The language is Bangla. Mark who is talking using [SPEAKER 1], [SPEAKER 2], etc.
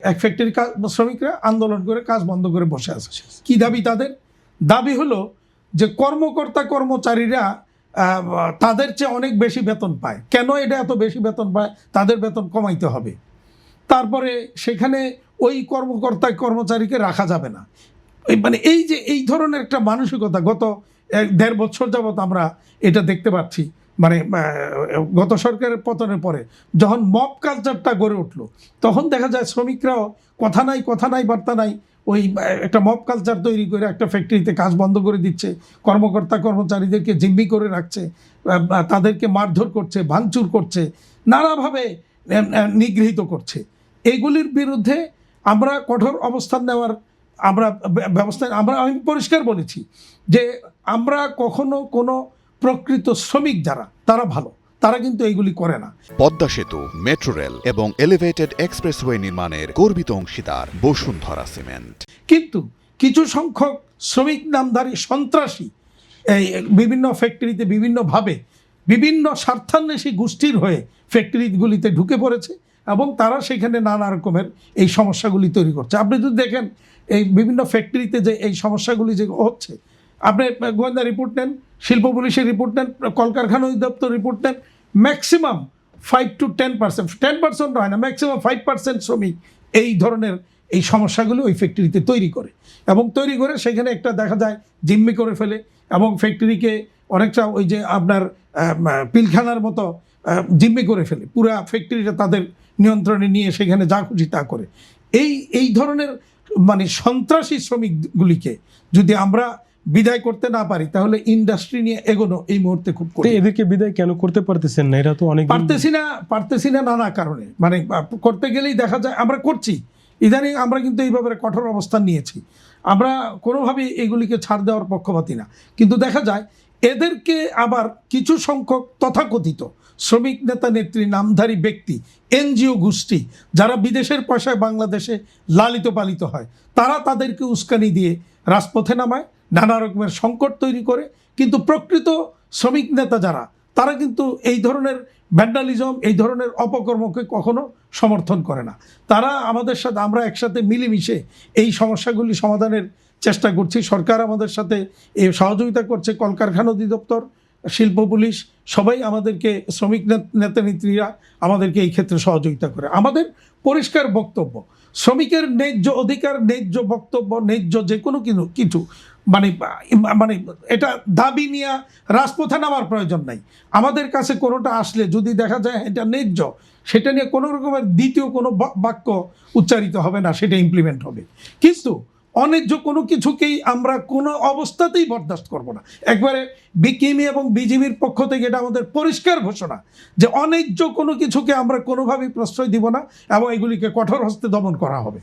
[SPEAKER 1] এক ফ্যাক্টরি শ্রমিকরা আন্দোলন করে কাজ বন্ধ করে বসে আছে। কি দাবি তাদের? দাবি হলো যে কর্মকর্তা কর্মচারীরা তাদের চেয়ে অনেক বেশি বেতন পায়। কেন এটা এত বেশি বেতন পায়? তাদের বেতন কমাইতে হবে। তারপরে সেখানে ওই কর্মকর্তা কর্মচারীকে রাখা যাবে না। মানে এই যে এই ধরনের একটা মানসিকতা গত 1.5 বছর যাবৎ আমরা এটা দেখতে পাচ্ছি। মানে গত সরকারের পতনের পরে যখন মব কালচারটা গড়ে উঠলো, তখন দেখা যায় শ্রমিকরাও কথা নাই বার্তা নাই, ওই একটা মব কালচার তৈরি করে একটা ফ্যাক্টরিতে কাজ বন্ধ করে দিচ্ছে, কর্মকর্তা কর্মচারীদেরকে জিম্মি করে রাখছে, তাদেরকে মারধর করছে, ভাঙচুর করছে, নানাভাবে নিগৃহীত করছে। এগুলির বিরুদ্ধে আমরা কঠোর অবস্থান নেওয়ার আমি পরিষ্কার বলেছি যে আমরা কখনো কোনো প্রকৃত শ্রমিক যারা তারা ভালো, তারা কিন্তু এইগুলি করে না।
[SPEAKER 2] পদ্মা সেতু, মেট্রো রেল এবং এলিভেটেড এক্সপ্রেসওয়ে নির্মাণের গর্বিত অংশীদার বসুন্ধরা সিমেন্ট।
[SPEAKER 1] কিন্তু কিছু সংখ্যক শ্রমিক নামধারী সন্ত্রাসী এই বিভিন্ন ফ্যাক্টরিতে বিভিন্নভাবে বিভিন্ন স্বার্থান্বেষী গোষ্ঠীর হয়ে ফ্যাক্টরিগুলিতে ঢুকে পড়েছে এবং তারা সেখানে নানা রকমের এই সমস্যাগুলি তৈরি করছে। আপনি যদি দেখেন এই বিভিন্ন ফ্যাক্টরিতে যে এই সমস্যাগুলি যে হচ্ছে, আপনি গোয়েন্দা রিপোর্ট নেন, শিল্প পুলিশের রিপোর্ট নেন, কলকারখানা অধিদপ্তর রিপোর্ট নেন, ম্যাক্সিমাম 5 to 10%, 10% হয় না, ম্যাক্সিমাম 5% শ্রমিক এই ধরনের এই সমস্যাগুলো ওই ফ্যাক্টরিতে তৈরি করে এবং তৈরি করে সেখানে একটা দেখা যায় জিম্মি করে ফেলে এবং ফ্যাক্টরিকে অনেকটা ওই যে আপনার পিলখানার মতো জিম্মি করে ফেলে, পুরা ফ্যাক্টরিটা তাদের নিয়ন্ত্রণে নিয়ে সেখানে যা খুশি তা করে। এই ধরনের মানে সন্ত্রাসী শ্রমিকগুলিকে যদি আমরা বিদায় করতে না পারি, তাহলে ইন্ডাস্ট্রি নিয়ে এগোনো এই মুহূর্তে খুব কঠিন।
[SPEAKER 3] এদেরকে বিদায় কেন করতে পারতেছেন না? এরা তো অনেক
[SPEAKER 1] পারতেছি না নানা কারণে। মানে করতে গেলেই দেখা যায় আমরা করছি, ইদানিং আমরা কিন্তু এই ব্যাপারে কঠোর অবস্থান নিয়েছি। আমরা কোনোভাবেই এগুলিকে ছাড় দেওয়ার পক্ষপাতী না, কিন্তু দেখা যায় এদেরকে আবার কিছু সংখ্যক তথাকথিত শ্রমিক নেতা নেত্রী নামধারী ব্যক্তি, এনজিও গোষ্ঠী যারা বিদেশের পয়সায় বাংলাদেশে লালিত পালিত হয়, তারা তাদেরকে উস্কানি দিয়ে রাজপথে নামায়, নানা রকমের সংকট তৈরি করে। কিন্তু প্রকৃত শ্রমিক নেতা যারা, তারা কিন্তু এই ধরনের ভ্যান্ডালিজম, এই ধরনের অপকর্মকে কখনো সমর্থন করে না। তারা আমাদের সাথে, আমরা একসাথে মিলেমিশে এই সমস্যাগুলি সমাধানের চেষ্টা করছি। সরকার আমাদের সাথে এই সহযোগিতা করছে, কলকারখানা অধিদপ্তর, শিল্প পুলিশ সবাই আমাদেরকে, শ্রমিক নেতা নেত্রীরা আমাদেরকে এই ক্ষেত্রে সহযোগিতা করে। আমাদের পরিষ্কার বক্তব্য, শ্রমিকের ন্যায্য অধিকার, ন্যায্য বক্তব্য, ন্যায্য যে কোনো কিছু মানে এটা দাবি নিয়ে রাজপথে নামার প্রয়োজন নাই। আমাদের কাছে কোনোটা আসলে যদি দেখা যায় এটা ন্যায্য, সেটা নিয়ে কোনো রকমের দ্বিতীয় কোনো বাক্য উচ্চারিত হবে না, সেটা ইমপ্লিমেন্ট হবে। কিন্তু অন্যায্য কোনো কিছুকেই আমরা কোনো অবস্থাতেই বরদাস্ত করব না। একবারে বিকিমি এবং বিজিবির পক্ষ থেকে এটা আমাদের পরিষ্কার ঘোষণা যে অন্যায্য কোনো কিছুকে আমরা কোনোভাবেই প্রশ্রয় দিব না এবং এগুলিকে কঠোর হস্তে দমন করা হবে।